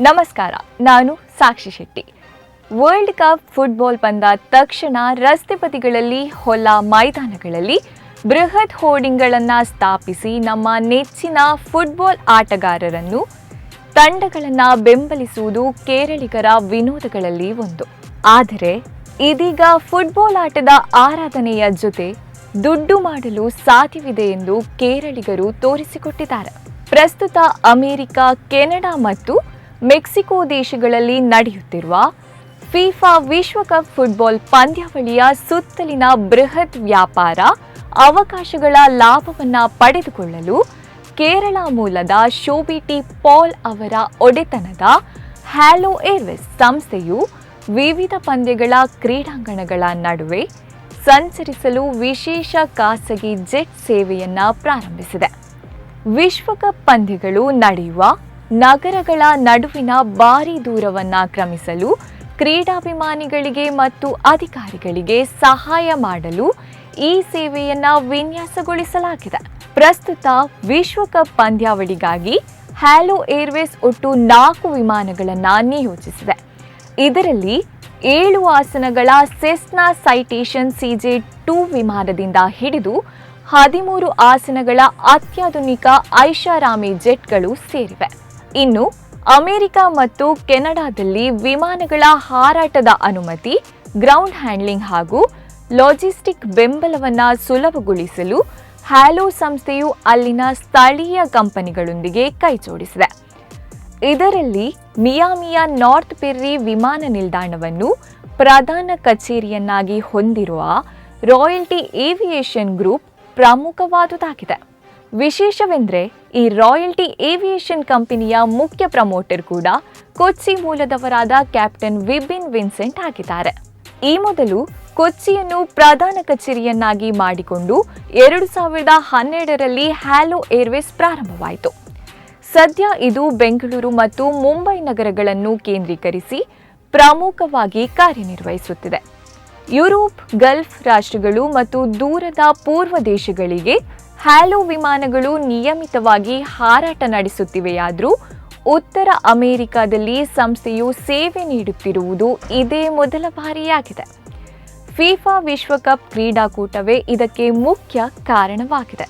ನಮಸ್ಕಾರ, ನಾನು ಸಾಕ್ಷಿ Shetty. World cup football ಬಂದ ತಕ್ಷಣ ರಸ್ತೆ ಬದಿಗಳಲ್ಲಿ, ಹೊಲ ಮೈದಾನಗಳಲ್ಲಿ ಬೃಹತ್ ಹೋರ್ಡಿಂಗ್ಗಳನ್ನು ಸ್ಥಾಪಿಸಿ ನಮ್ಮ ನೆಚ್ಚಿನ ಫುಟ್ಬಾಲ್ ಆಟಗಾರರನ್ನು, ತಂಡಗಳನ್ನು ಬೆಂಬಲಿಸುವುದು ಕೇರಳಿಗರ ವಿನೋದಗಳಲ್ಲಿ ಒಂದು. ಆದರೆ ಇದೀಗ ಫುಟ್ಬಾಲ್ ಆಟದ ಆರಾಧನೆಯ ಜೊತೆ ದುಡ್ಡು ಮಾಡಲು ಸಾಧ್ಯವಿದೆ ಎಂದು ಕೇರಳಿಗರು ತೋರಿಸಿಕೊಟ್ಟಿದ್ದಾರೆ. ಪ್ರಸ್ತುತ ಅಮೆರಿಕ, ಕೆನಡಾ ಮತ್ತು ಮೆಕ್ಸಿಕೋ ದೇಶಗಳಲ್ಲಿ ನಡೆಯುತ್ತಿರುವ ಫಿಫಾ ವಿಶ್ವಕಪ್ ಫುಟ್ಬಾಲ್ ಪಂದ್ಯಾವಳಿಯ ಸುತ್ತಲಿನ ಬೃಹತ್ ವ್ಯಾಪಾರ ಅವಕಾಶಗಳ ಲಾಭವನ್ನು ಪಡೆದುಕೊಳ್ಳಲು ಕೇರಳ ಮೂಲದ ಶೋಭಿಟಿ ಪಾಲ್ ಅವರ ಒಡೆತನದ ಹ್ಯಾಲೋ ಏರ್ವೇಸ್ ಸಂಸ್ಥೆಯು ವಿವಿಧ ಪಂದ್ಯಗಳ ಕ್ರೀಡಾಂಗಣಗಳ ನಡುವೆ ಸಂಚರಿಸಲು ವಿಶೇಷ ಖಾಸಗಿ ಜೆಟ್ ಸೇವೆಯನ್ನು ಪ್ರಾರಂಭಿಸಿದೆ. ವಿಶ್ವಕಪ್ ಪಂದ್ಯಗಳು ನಡೆಯುವ ನಗರಗಳ ನಡುವಿನ ಭಾರೀ ದೂರವನ್ನು ಕ್ರಮಿಸಲು ಕ್ರೀಡಾಭಿಮಾನಿಗಳಿಗೆ ಮತ್ತು ಅಧಿಕಾರಿಗಳಿಗೆ ಸಹಾಯ ಮಾಡಲು ಈ ಸೇವೆಯನ್ನು ವಿನ್ಯಾಸಗೊಳಿಸಲಾಗಿದೆ. ಪ್ರಸ್ತುತ ವಿಶ್ವಕಪ್ ಪಂದ್ಯಾವಳಿಗಾಗಿ ಹ್ಯಾಲೋ ಏರ್ವೇಸ್ ಒಟ್ಟು 4 ವಿಮಾನಗಳನ್ನು ನಿಯೋಜಿಸಿದೆ. ಇದರಲ್ಲಿ 7 ಆಸನಗಳ ಸೆಸ್ನಾ ಸೈಟೇಷನ್ CJ2 ವಿಮಾನದಿಂದ ಹಿಡಿದು 13 ಆಸನಗಳ ಅತ್ಯಾಧುನಿಕ ಐಷಾರಾಮಿ ಜೆಟ್ಗಳು ಸೇರಿವೆ. ಇನ್ನು ಅಮೆರಿಕ ಮತ್ತು ಕೆನಡಾದಲ್ಲಿ ವಿಮಾನಗಳ ಹಾರಾಟದ ಅನುಮತಿ, ಗ್ರೌಂಡ್ ಹ್ಯಾಂಡ್ಲಿಂಗ್ ಹಾಗೂ ಲಾಜಿಸ್ಟಿಕ್ ಬೆಂಬಲವನ್ನು ಸುಲಭಗೊಳಿಸಲು ಹ್ಯಾಲೋ ಸಂಸ್ಥೆಯು ಅಲ್ಲಿನ ಸ್ಥಳೀಯ ಕಂಪನಿಗಳೊಂದಿಗೆ ಕೈಜೋಡಿಸಿದೆ. ಇದರಲ್ಲಿ ಮಿಯಾಮಿಯ ನಾರ್ತ್ ಪೆರ್ರಿ ವಿಮಾನ ನಿಲ್ದಾಣವನ್ನು ಪ್ರಧಾನ ಕಚೇರಿಯನ್ನಾಗಿ ಹೊಂದಿರುವ ರಾಯಲ್ಟಿ ಏವಿಯೇಷನ್ ಗ್ರೂಪ್ ಪ್ರಮುಖವಾದುದಾಗಿದೆ. ವಿಶೇಷವೆಂದರೆ ಈ ರಾಯಲ್ಟಿ ಏವಿಯೇಷನ್ ಕಂಪನಿಯ ಮುಖ್ಯ ಪ್ರಮೋಟರ್ ಕೂಡ ಕೊಚ್ಚಿ ಮೂಲದವರಾದ ಕ್ಯಾಪ್ಟನ್ ವಿಬಿನ್ ವಿನ್ಸೆಂಟ್ ಆಗಿದ್ದಾರೆ. ಈ ಮೊದಲು ಕೊಚ್ಚಿಯನ್ನು ಪ್ರಧಾನ ಕಚೇರಿಯನ್ನಾಗಿ ಮಾಡಿಕೊಂಡು 2012ರಲ್ಲಿ ಹ್ಯಾಲೋ ಏರ್ವೇಸ್ ಪ್ರಾರಂಭವಾಯಿತು. ಸದ್ಯ ಇದು ಬೆಂಗಳೂರು ಮತ್ತು ಮುಂಬೈ ನಗರಗಳನ್ನು ಕೇಂದ್ರೀಕರಿಸಿ ಪ್ರಮುಖವಾಗಿ ಕಾರ್ಯನಿರ್ವಹಿಸುತ್ತಿದೆ. ಯುರೋಪ್, ಗಲ್ಫ್ ರಾಷ್ಟ್ರಗಳು ಮತ್ತು ದೂರದ ಪೂರ್ವ ದೇಶಗಳಿಗೆ ಹ್ಯಾಲೋ ವಿಮಾನಗಳು ನಿಯಮಿತವಾಗಿ ಹಾರಾಟ ನಡೆಸುತ್ತಿವೆಯಾದರೂ ಉತ್ತರ ಅಮೆರಿಕದಲ್ಲಿ ಸಂಸ್ಥೆಯು ಸೇವೆ ನೀಡುತ್ತಿರುವುದು ಇದೇ ಮೊದಲ ಬಾರಿಯಾಗಿದೆ. ಫಿಫಾ ವಿಶ್ವಕಪ್ ಕ್ರೀಡಾಕೂಟವೇ ಇದಕ್ಕೆ ಮುಖ್ಯ ಕಾರಣವಾಗಿದೆ.